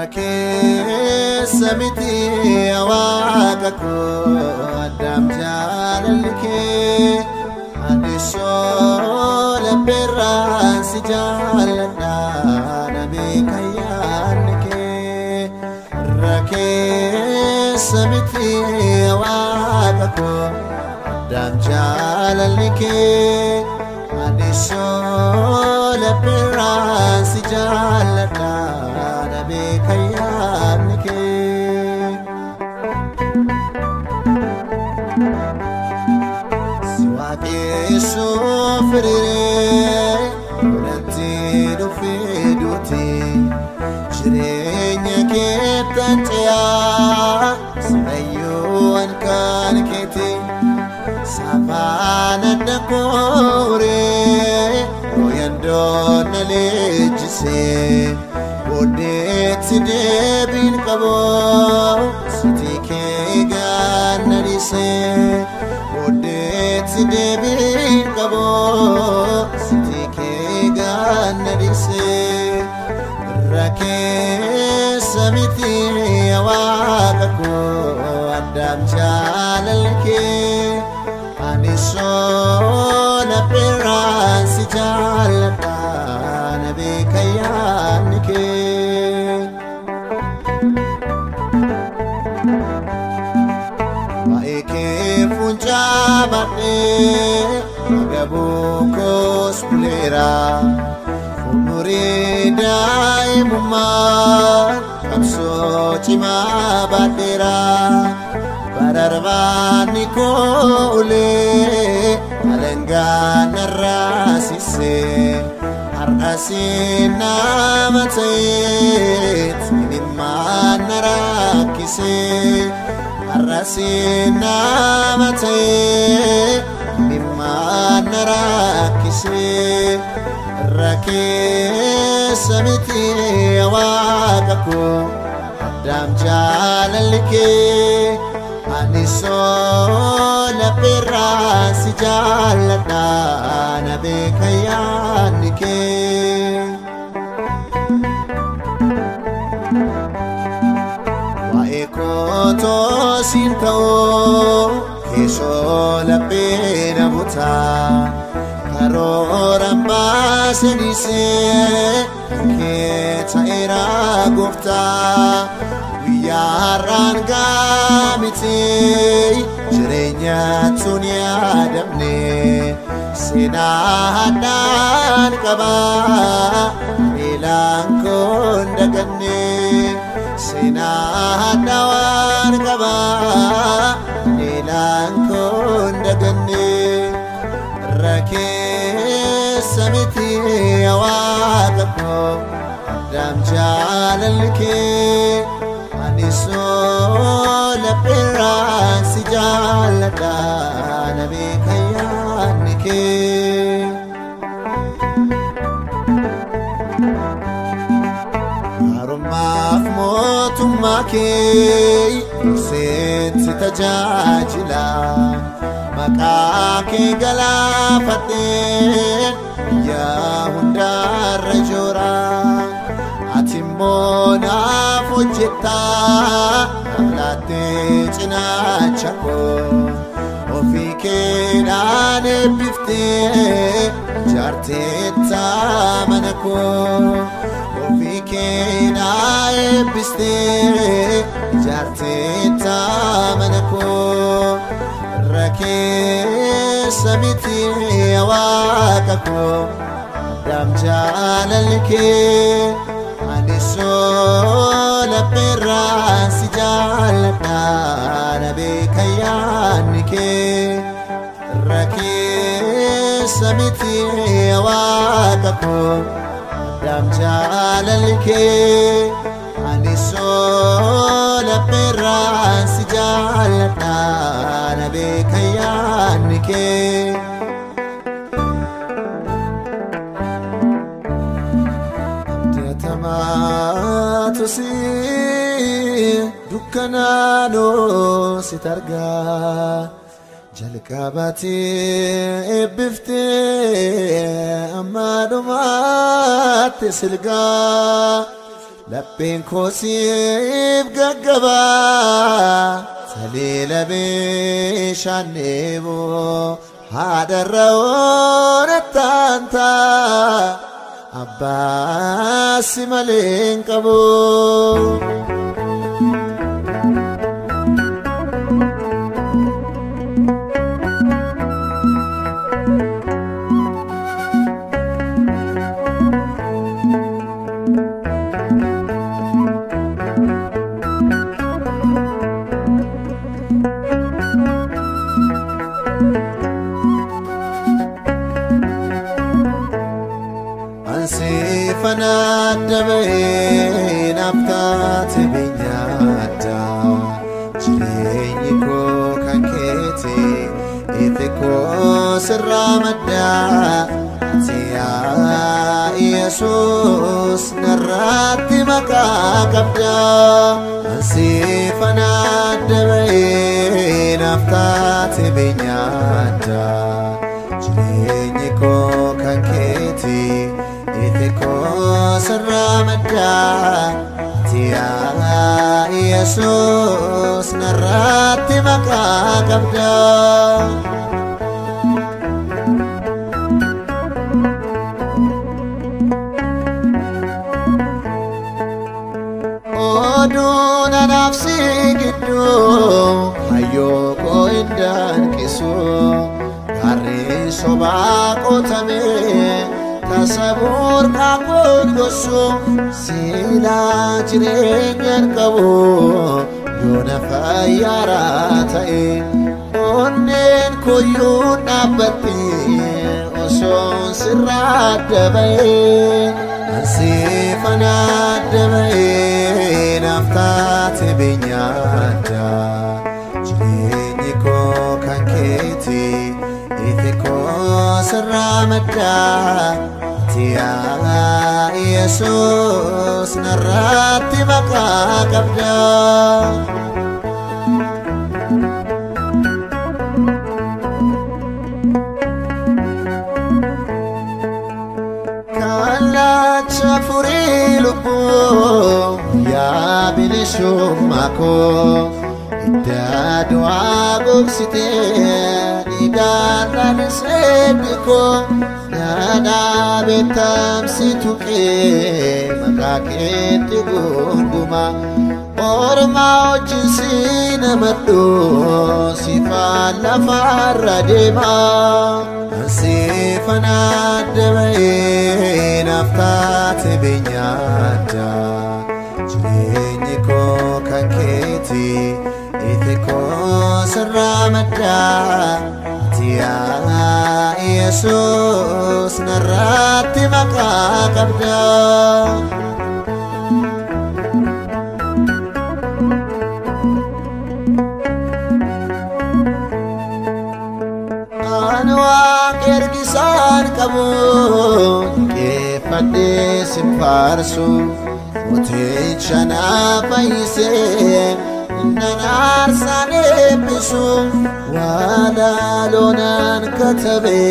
ركيس سمتي واقكو أدام جاللك الشول بران سجالنا نبي كيانك ركيس سمتي واقكو أدام جاللك الشول بران سجالنا نبي كيانك سواكي سوفري ولنتي دفيدوتي شرينيك تنتيا سميو انكان كيتي سافانا دكوري ويندون لجسي وديت دبين كبو ستيكي غانريسي وديت دبين كبو ستيكي غانريسي ركيس سميتي واقكو أدام جاللك أنيسون برانسي جالتا نبي كيانك Magabukos pulera Fumurida imuman Kamso chima batera Bararbani kole Alengana rasise Arasina matait Iniman narakise Arasina matait مما نراكسي ركيس سمتي واقكو أدام جاللك أنيسون براسي جالتا نبي كيانك وإيكوتو سينتو كيشو لبينا بوتا كارورا باسنيسي كيتا إيرا قفتا وياران قامتي جرينيا تونيا دمني سينا هدان قبا إلان كون دقني سينا هدان قبا لانكون دقني ركيس سمتي واقفو أدام جاللك أنيسون برانسي جالتا نبي كيانك هرماف موتماكي نسيت ستجاجلا مكاكي غلافتين يا هندار رجورا أتمونا فجتا أملاتي جناچكو وفيكي ناني بفتي جارتي تامنكو وفيكي ناني بفتي جارتي تامنكو ركيس سميتي واقكو دام جاللك أنيسون براسي جالتا نبي كيانك ركيس سميتي واقكو دام جاللك أنيسون براسي جالتا نبي كيانك تماتسي دكانانو سترجع جلكاباتي بفتي أما دمات سلقا lapheen koo siif gaggaba saliila bishaan dheeboo haadharra oonattaanta abbaa si malee hin qabu. Fanadabeen abtaate binyata jireenyi koo kan keeti itti koo sirraa madda ati yaa Yesuus narratti maqaa qabda. Ansi fanadabeen abtaate binyata jireenyi koo kan keeti Itiko serramada Tia Yesus narati maka kabda. Oduna nafsi gitu Hayo ko indan kisu Hari soba kotame Tasabur kakun gosu sila jirenyan kabu Yona fayara tae onnen koyun abati oson sirada bae Asifana dabae naftate binyada Jirenyi ko kanketi Itiko serramada Tia Yesus narati maka kabda. Kala chafuri lupu ya binishumako Ida doa guksite Nigana nisediko Nada betam situke Makaketi gunduma Orma ojinsi namadu Sifala faradema Sifana dewae Naftate binyada Jirenyi ko kanketi Itiko serramada Tia Yesus narati maka kabda. Anwang ergisan kamu Kepade simparsu Mute chana paise Nanar sane pisu Wadalonan katabe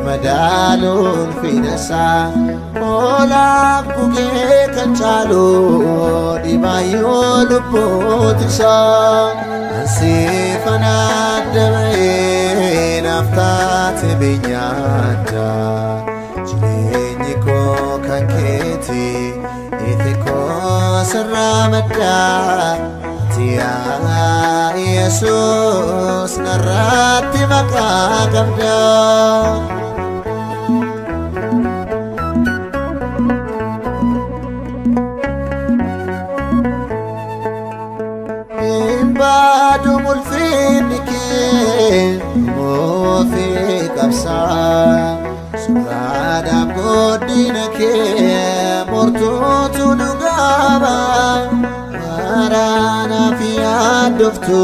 Madalon finasa Ola kuge kanchalo Dibayo lupotisa Asifana dabae Naftate binyada Jirenyi ko kanketi Itiko serramada Tia Yesus narati maka kabda. Imbadu mulfinike Mofi kapsa Surada godinake Mortutu dugaba Marana fiaduftu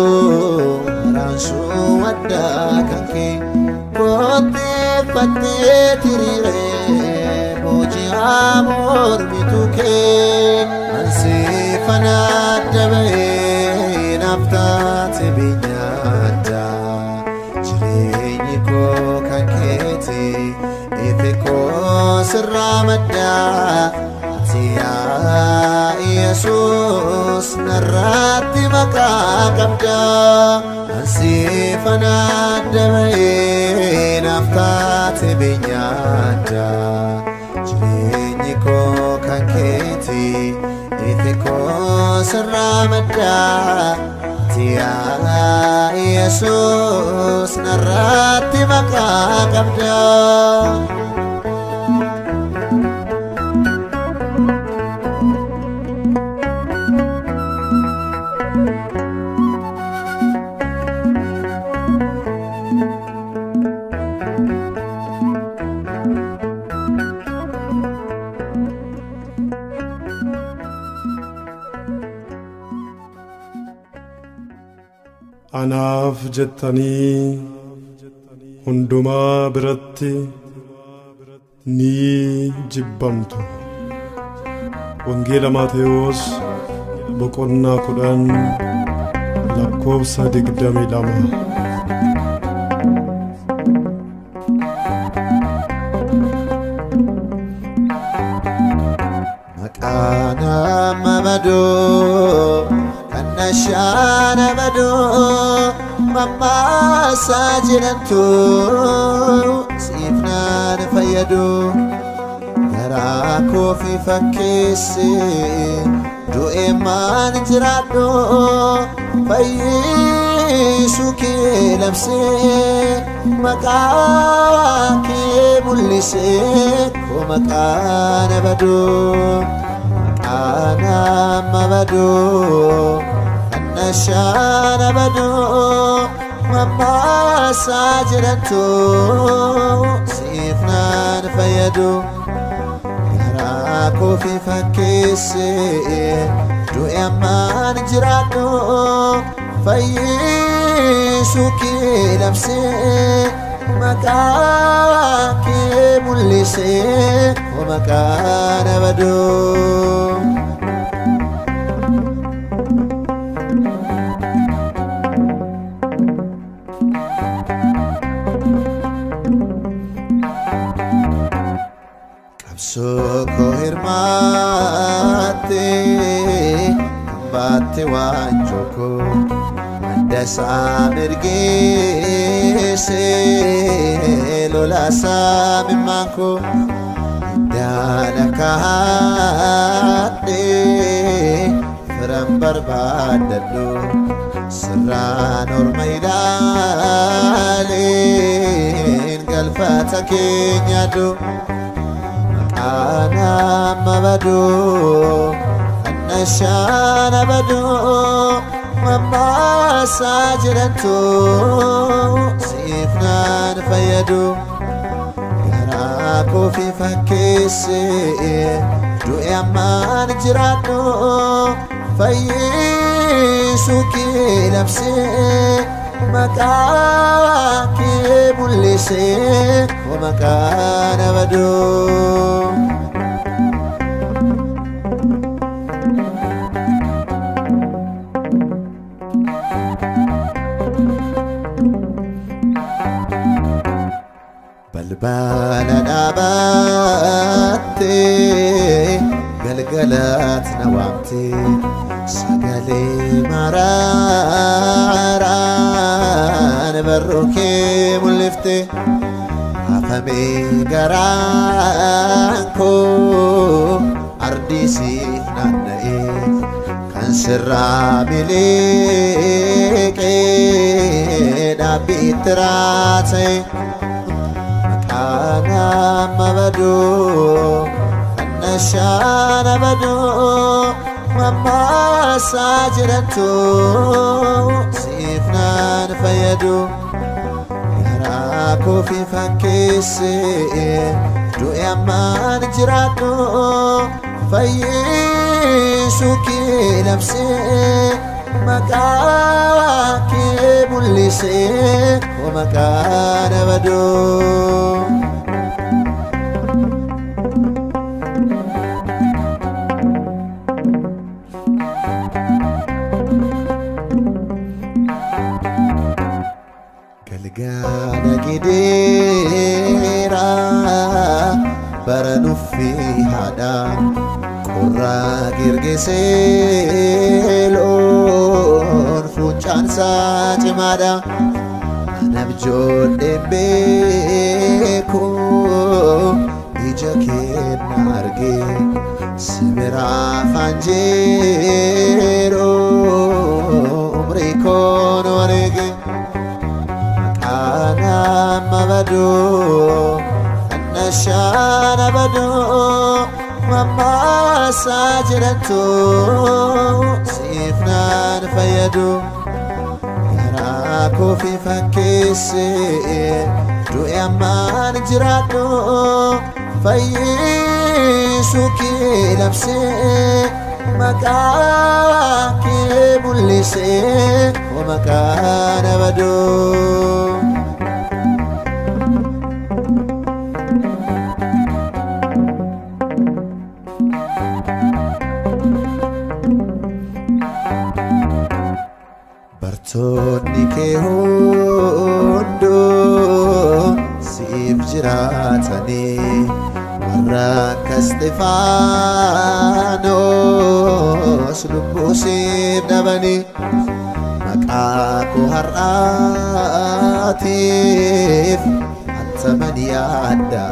Maransu wadda kanke Kote pate tirire Boji amor bituke Ansi fanat dabae Naftate binyada Jirenyi ko kanketi Itiko serramada Tia Yesus narratti maqaa qabda ansifana dabalee naftaate beenyaadha jireenyi koo kan keeti ife koo sirraa madda yaa Yesus narratti maqaa qabda Anaaf jettanii hundumaa biratti ni jibbamtu. Wangeela Maatewos boqonnaa 10 lakkoofsa 22. Maqaana mabadoo Nashana bado mama sajirantu sifnan fayadu Yarako fi fakisi du eman jirado Fayisu ki lamse Makaki mulise Ko makana bado Makana mabado Nashana bado mama sajirantu sifnan fayadu Yarako fi fakisi du eman jirado Fayisu ki lamse Makaki mulise O makana bado Soko hirmate Bate wanjoko Mandasa mirgese Lola samimanko Dana kahate Firam barbadadu Sirran ormaidalin Galfata kenyadu Ana mabado Nashana bado mama sajirantu sifnan fayadu Yarako fi fakisi du eman jirado Fayisu ki lamse Makaki mulise O makana bado Balbala dhaabate galgalat nawamte sagale mararaan barruke mulifte afame garanko ardisif naanna'e kan sirraa miliqe dhaabbiitti raate Ana mabado Nashana bado mama sajirantu sifnan fayadu Yarako fi fakisi du eman jirado Fayisu ki lamse Makaki mulise O makana bado Galgala gidera baranufi hada Ora girgisee loon fuuncaan isaa cimaadha. Anab ijoolleen beeku ija kenna argee si biraa fanjeeroo umrii koon wareege. Maqaan amma baduu annashaan abaduu mammaasaa jedhantu siif naan fayyadu. Garaa koo fi fakkeessee du'e ammaan jiraadhu fayyisuu kee labsee maqaa kee mul'isee oo maqaan abaduu. Bartoonni kee hunduu siif jiraatanii warra akka Isxifaanos lubbuu siif dhabanii. Maqaa koo har'aatiif hantaman yaadda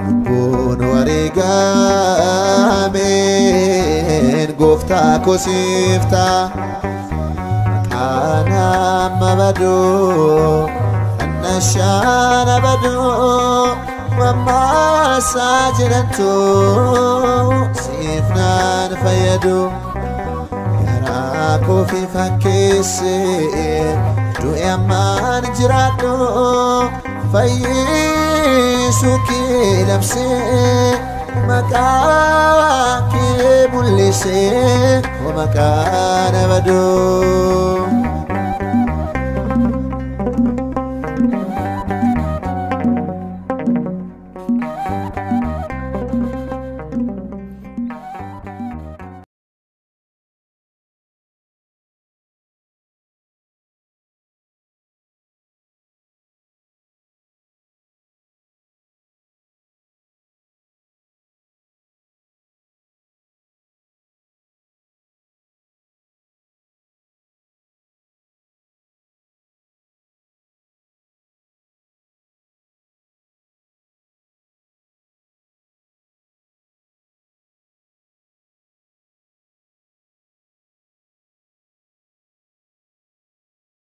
lubbuun wareegameen gooftaa koo siif ta'a. Maqaan amma baduu annashaan abaduu mammaasaa jedhantu siif naan fayyadu. Garaa koo fi fakkeessee du'e ammaan jiraadhu fayyisuu kee labsee maqaa kee mul'isee oo maqaan abaduu.